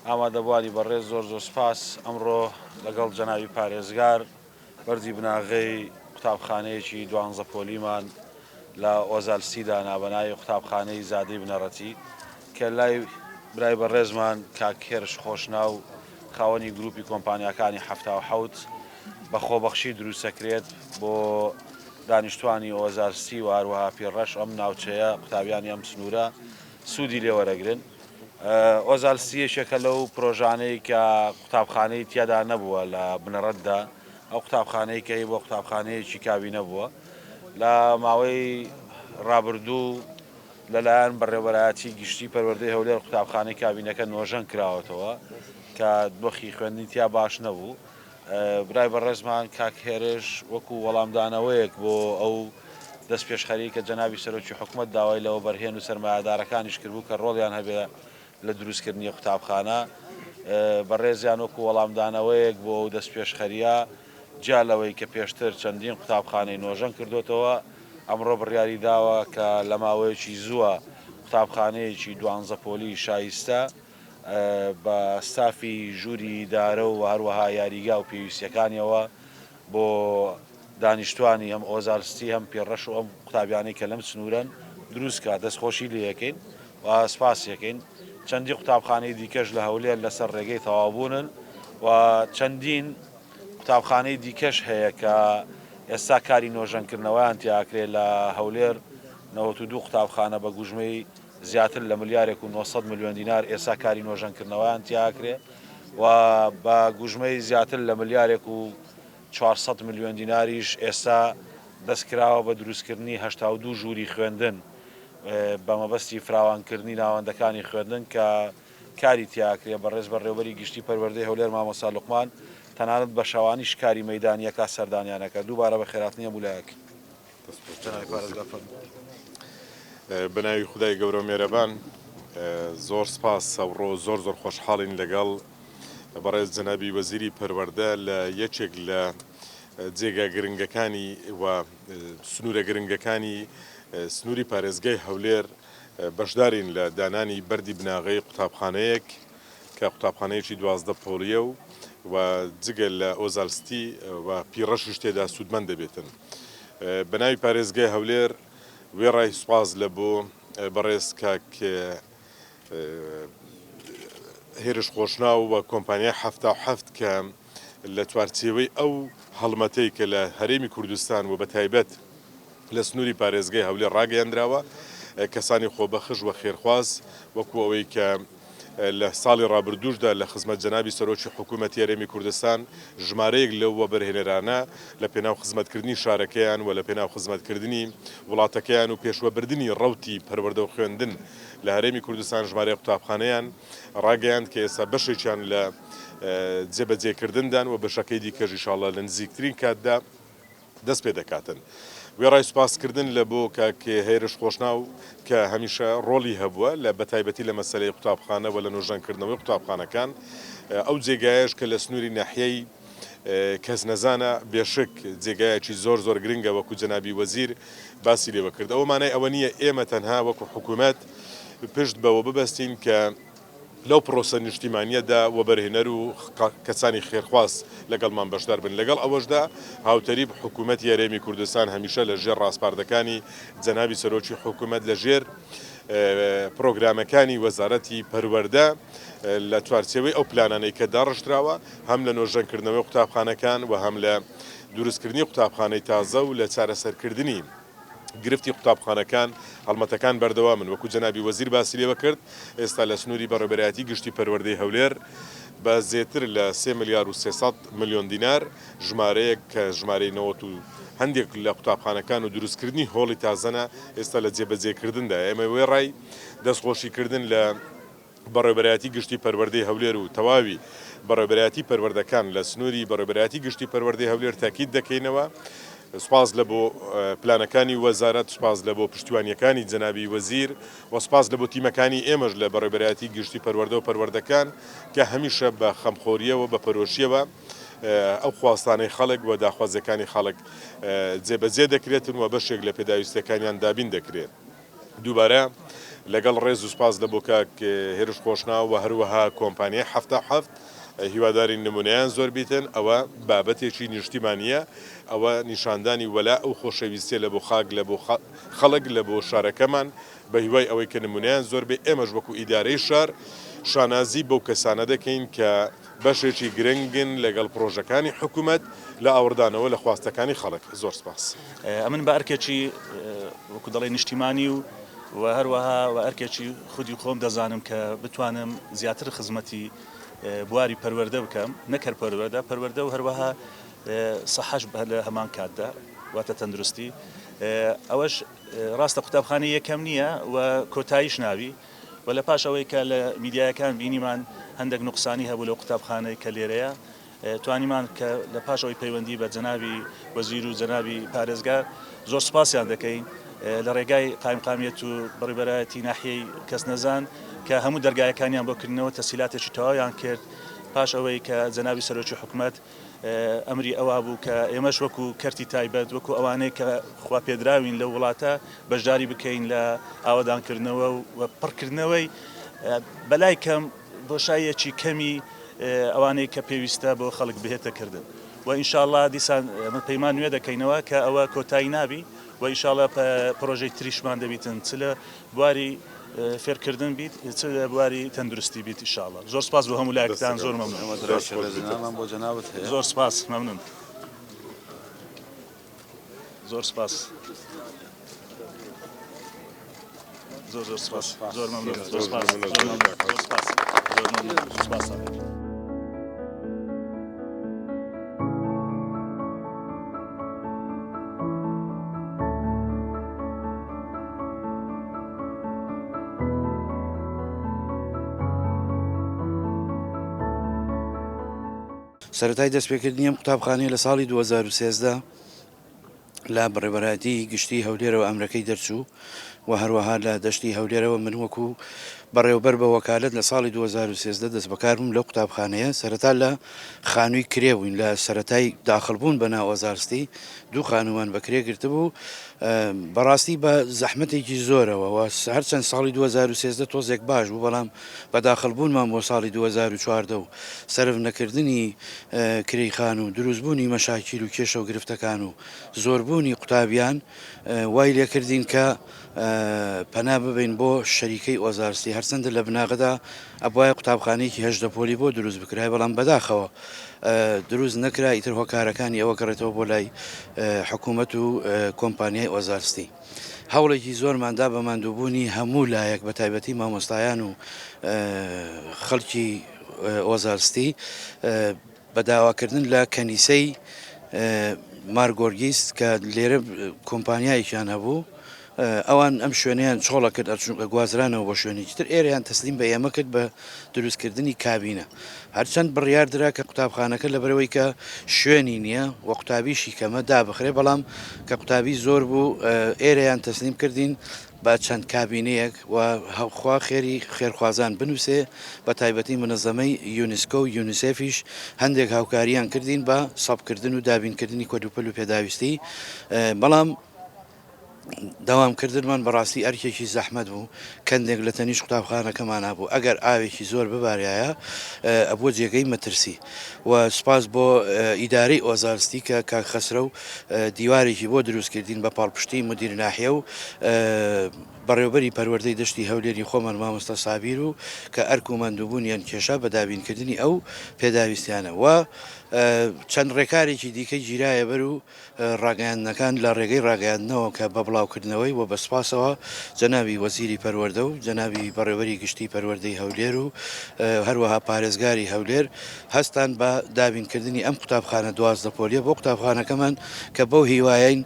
ئامادەبواری بەڕێز زۆر سوپاس. ئەمڕۆ لەگەڵ جەناوی پارێزگار بەردی بناغەی قوتابخانەیەکی 12 پۆلیمان لە ئۆزالسیدا نابەناوی قوتابخانەی زادەی بنەڕەتی کە لای برای بەڕێزمان کاکێرش خۆشنا و خاوەنی گروپی کۆمپانیاکانی 1970 بە خۆبەخشی دروستەکرێت بۆ دانیشتوانی ئۆزارسی و هەروەها پێڕەش ئەم ناوچەیە قوتابیانی ئەم سنوورە سوودی لێوەرەگرن. ئۆزالسیەشێکە لەو پرۆژانەی کە قوتابخانەی تیادا نەبووە لە بنەڕەتدا، ئەو قوتابخانەی کەی بۆ قوتابخانەیەکی کاوی نەبووە لە ماوەی ڕابردوو لەلایەن بەڕێوەبەرایەتی گشتی پەروەردەی هەولێر قوتابخانەی کابینەکە نۆژەن کراوەتەوە کە دۆخی خوێندنی تیا باش نەبوو. برای بەڕێزمان کاکهێرش وەکو وەڵامدانەوەیەک بۆ ئەو دەست پێشخەری کە جەنابی سەرۆکی حکوومەت داوای لەوە بەرهێن و سەرمایهدارەکانیش کردبوو کە ڕۆڵیان هەبێ لە دروستکردنی قوتابخانە. بەڕێزیان وەکو وەڵامدانەوەیەک بۆ ئەو دەست پێشخەریە جالەوەی کە پێشتر چەندین قوتابخانەی نۆژەن کردوتەوە، ئەمڕۆ بڕیاری داوە کە لە ماوەیەکی زووە قوتابخانەیەکی 12 پۆلی شایستە بە ستافی ژووری دارە و هەروەها یاریگا و پێویستیەکانیەوە بۆ دانیشتوانی ئەم ئۆزارستی هەم پێڕەش و ئەم قوتابیانەی کە لەم سنوورەن دروستکە دەستخۆشی لێ یەکەین و سپاس یەکەین. چەندی قوتابخانەی دیکەش لە هەولێر لەسەر ڕێگەی تەوابوونن و چەندین قوتابخانەی دیکەش هەیە کە ئێستا کاری نۆژەنکردنەوەیان تیاکرێت لە هەولێر 92 قوتابخانە بە گوژمەی زیاتر لە ملیارێک و 900 میلیۆن دینار ئێستا کاری نۆژەنکردنەوەیان تیاکرێت و بە گوژمەی زیاتر لە ملیارێک و 400 میلیۆن دیناریش ئێستا دەستکراوە بە دروستکردنی 82 ژووری خوێندن بە مەبەستی فراوانکردنی ناوەندەکانی خوێندن کە کاری تیاکرێ. بەڕێز بەڕێوەبەری گشتی پەروەردەی هەولێر مامۆستا لوقمان تەنانەت بە شەوانیش کاری مەیدانیەکە سەردانیانەکە. دووبارە بە خێراتنیە بولایەک بەناوی خودای گەورە و مێرەبان. زۆر سپاس ئەوڕۆ زۆر خۆشحاڵین لەگەڵ بەڕێز جەنابی وەزیری پەروەردە لە یەکێک لە جێگا گرنگەکانی و سنوورە گرنگەکانی سنووری پارێزگای هەولێر بەشدارین لە دانانی بەردی بناغەی قوتابخانەیەک کە قوتابخانەیەکی 12 پۆلیە و جگە لە ئۆزالستی و پیڕەشش تێدا سوودمەند دەبێتن. بەناوی پارێزگای هەولێر وێڕای سوپاس لە بۆ بەڕێز کاک هێرش خۆشنا و کۆمپانیای 1970 کە لە توارچێوەی ئەو هەڵمەتەی کە لە هەرێمی کوردستان و بە تایبەت لە سنووری پارێزگای هەولێر ڕاگەیاندراوە کەسانی خۆبەخش و خێرخواز وەکو ئەوەی کە لە ساڵی ڕابردووشدا لە خزمەت جەنابی سەرۆکی حکوومەتی هەرێمی کوردستان ژمارەیەک لەو وەبەرهێنەرانە لە پێناو خزمەتکردنی شارەکەیان و لە پێناو خزمەتکردنی وڵاتەکەیان و پێشوەبردننی ڕەوتی پەروەردە و خوێندن لە هەرێمی کوردستان ژمارەی قوتابخانەیان ڕاگەیاند کە ئێستا بەشێکیان لە جێبەجێکردندان و بەشەکەی دیکەش ئینشاڵڵا لە نزیکترین کاتدا دەست پێ دەکاتن. وێڕای سوپاسکردن لە بۆ کاکێ هێرش خۆشناو کە هەمیشە ڕۆڵی هەبووە لە بەتایبەتی لە مەسەلەی قوتابخانە و لە نۆژەنکردنەوەی قوتابخانەکان ئەو جێگایش کە لە سنووری ناحیەی کەس نەزانە بێشک جێگایەکی زۆر گرنگە وەکو جەنابی وەزیر باسی لێوە کرد. ئەوە مانای ئەوە نییە ئێمە تەنها وەکو حکوومەت پشت بەوە ببەستین کە لەو پرۆسە نیشتیمانیەدا وەبەرهێنەر و کەسانی خێرخواست لەگەڵمان بەشدار بن. لەگەڵ ئەوەشدا هاوتەری حکوومەتی هەرێمی کوردستان هەمیشە لە ژێر ڕاستپاردەکانی جەنابی سەرۆکی حکوومەت لە ژێر پرۆگرامەکانی وەزارەتی پەروەردە لە توارچێوەی ئەو پلانانەی کە داڕشتراوە هەم لە نۆژەنکردنەوەی قوتابخانەکان و هەم لە دروستکردنی قوتابخانەی تازە و لە چارەسەرکردنی گرفتی قوتابخانەکان هەڵمەتەکان بەردەوا من وەکو جەنابی وەزیر باسی لێوە کرد. ئێستا لە سنووری بەڕێوەبەرایەتی گشتی پەروەردەی هەولێر بە زێتر لە 3 ملیار و 300 میلیۆن دینار ژمارەیەک کە ژمارەی نەوەت و هەندێک لە قوتابخانەکان و دروستکردنی هۆڵی تازەنە ئێستا لە جێبەجێکردندا. ئێمە وێڕای دەستخۆشیکردن لە بەڕێوەبەرایەتی گشتی پەروەردەی هەولێر و تەواوی بەڕێوەبەرایەتی پەروەردەکان لە سنووری بەڕێوەبەرایەتی گشتی پەروەردەی هەولێر تاکید دەکەینەوە. سپاس لە بۆ پلانەکانی وەزارەت، سپاس لە بۆ پشتیوانیەکانی جەنابی وەزیر و سپاس لە بۆ تیمەکانی ئێمەش لە بەڕێوەبەرایەتی گشتی پەروەردە و پەروەردەکان کە هەمیشە بە خەمخۆریەوە بە پەرۆشیەوە ئەو خواستانەی خەڵک و داخوازیەکانی خەڵک جێبەجێ دەکرێتن و بەشێک لە پێداویستەکانیان دابین دەکرێت. دووبارە لەگەڵ ڕێز و سپاس لە بۆ کاک هێرش خۆشناو و هەروەها کۆمپانیای هەفتە حەفت هیواداری نمونەیان زۆر بیتن ئەوە بابەتێکی نیشتیمانیە ئەوە نیشاندانی وەلا ئەو خۆشەویستێ لە بۆ خاک لە بۆ خەڵک لە بۆ شارەکەمان بە هیوای ئەوەی کە نمونەیان زۆر بێ ئێمەش وەکو ئیدارەی شار شانازی بەو کەسانە دەکەین کە بەشێکی گرنگن لەگەڵ پرۆژەکانی حکوومەت لە ئاوردانەوە لە خواستەکانی خەڵک. زۆر سپاس. ئەمن بە ئەرکێکی وەکو دەڵێ نیشتیمانی و هەروەها و ئەرکێکی خودی خۆم دەزانم کە بتوانم زیاتر خزمەتی بواری پەروەردە بکەم نەکەر پەروەردە و هەروەها سەحەش لە هەمان کاتدا واتە تەندروستی ئەوەش ڕاستە قوتابخانەی یەکەم نییە و کۆتاییش ناوی و لە پاش ئەوەی کە لە میدیایەکان بینیمان هەندێک نوقسانی هەبوو لە قوتابخانەی کە لێرەیە توانیمان کە لە پاش ئەوەی پەیوەندی بە جەنابی وەزیر و جەنابی پارێزگار زۆر سپاسیان دەکەین لە ڕێگای قایمقامیەت و بەڕێبەرایەتی ناحیەی کەس نەزان کە هەموو دەرگایەکانیان بۆ کردنەوە تەسیلاتێکی تەواویان کرد پاش ئەوەی کە جەنابی سەرۆکی حکوومەت ئەمری ئەوە بوو کە ئێمەش وەکو کەرتی تایبەت وەکو ئەوانەی کە خوا پێدراوین لە وڵاتە بەشداری بکەین لە ئاوەدانکردنەوە و پڕکردنەوەی بەلای کەم بۆشایەکی کەمی ئەوانەی کە پێویستە بۆ خەڵک بهێتە کردن و ئینشاءڵڵا دیسان پەیمان نوێ دەکەینەوە کە ئەوە کۆتایی نابی و ئینشاءڵڵا پرۆژەی تریشمان دەبیتن چ لە بواری فێرکردن بیت چ لە بواری تەندروستی بیت ئینشاءڵڵا. زۆر سپاس بۆ هەموو لایەکتان زۆر مەمنون. بۆ جەنابەت هەیە. زۆر سپاس مەمنون. زۆر سپاس. زۆر سپاس. زۆر مەمنون. زۆر سپاس. زۆر سپاس. زۆر مەمنون. سپاس. سەرەتای دەستپێکردنی ئەم قوتابخانەیە لە ساڵی 2013 لە بەڕێوەبەرایەتی گشتی هەولێرەوە ئەمرەکەی دەرچوو و هەروەها لە دەشتی هەولێرەوە من وەکو بەڕێوەبەر بە وەکالەت لە ساڵی 2013 دەست بەکارم لەو قوتابخانەیە سەرەتا لە خانووی کرێبووین لە سەرەتای داخڵبوون بە ناو ئۆزارستی دوو خانووان بەکرێ گرتبوو بەڕاستی بە زەحمەتێکی زۆرەوە و هەرچەند ساڵی 2013 تۆزێک باش بوو بەڵام بە داخڵبوونمان بۆ ساڵی 2014 و سەرف نەکردنی کرێی و دروستبوونی مەشاکیل و کێشە و گرفتەکان و زۆربوونی قوتابیان وای لێکردین کە پەنا ببین بۆ شەریکەی ئۆزارستی هەرچەندە لە بناغدا ئەبوایە قوتابخانەیەکی هەژدە پۆلی بۆ دروست بکرای بەڵام بەداخەوە دروست نەکرا ئیتر هۆکارەکانی ئەوە گەڕێتەوە بۆ لای حکوومەت و کۆمپانیای ئۆزارستی هەوڵێکی زۆرماندا بە ماندووبوونی هەموو لایەک بە تایبەتی مامۆستایان و خەڵکی ئۆزارستی بە داواکردن لە کەنیسەی مارگۆرگیست کە لێرە کۆمپانیایەکیان هەبوو ئەوان ئەم شوێنیان چۆڵە کرد گوازرانەوە بۆ شوێنێکی تر ئێرەیان تەسلیم بە ئێمە کرد بە دروستکردنی کابینە هەرچەند بڕیاردرا کە قوتابخانەکە لەبەرەوەی کە شوێنی نییە و قوتابیشی کەمە دابخرێ بەڵام کە قوتابی زۆر بوو ئێرەیان تەسلیم کردین با چەند کابینەیەک و خوا خێری خێرخوازان بنووسێ بە تایبەتی منەزەمەی یونسکۆ و یونیسێفیش هەندێک هاوکاریان کردین بە سەبکردن و دابینکردنی کۆدوپەل و پێداویستی بەڵام داوامکردنمان بەڕاستی ئەرکێکی زەحمەت بوو کەندێک لە تەنیش قوتابخانەکەمان هەبوو ئەگەر ئاوێکی زۆر ببارایە ئەبووە جێگەی مەترسی و سپاس بۆ ئیدارەی ئۆزارستی کە کاک خەسرە و دیوارێکی بۆ دروستکردین بە پاڵپشتی مدیر ناحیە و بەڕێوەبەری پەروەردەی دەشتی هەولێری خۆمان مامۆستا سابیر و کە ئەرک و ماندووبوونیان کێشا بە دابینکردنی ئەو پێداویستیانە و چەند ڕێکارێکی دیکەی گیرایە بەر و ڕاگەیاندنەکان لە ڕێگەی ڕاگەیاندنەوە کە بە بڵاوکردنەوەی و بەسپاسەوە جەنابی وەزیری پەروەردە و جەنابی بەڕێوەبەری گشتی پەروەردەی هەولێر و هەروەها پارێزگاری هەولێر هەستان بە دابینکردنی ئەم قوتابخانە 12 پۆلیە بۆ قوتابخانەکەمان کە بەو هیوایین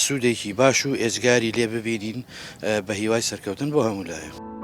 سوودێکی باش و ئێزگاری لێ ببینین بە هیوای سەرکەوتن بۆ هەموو لایە.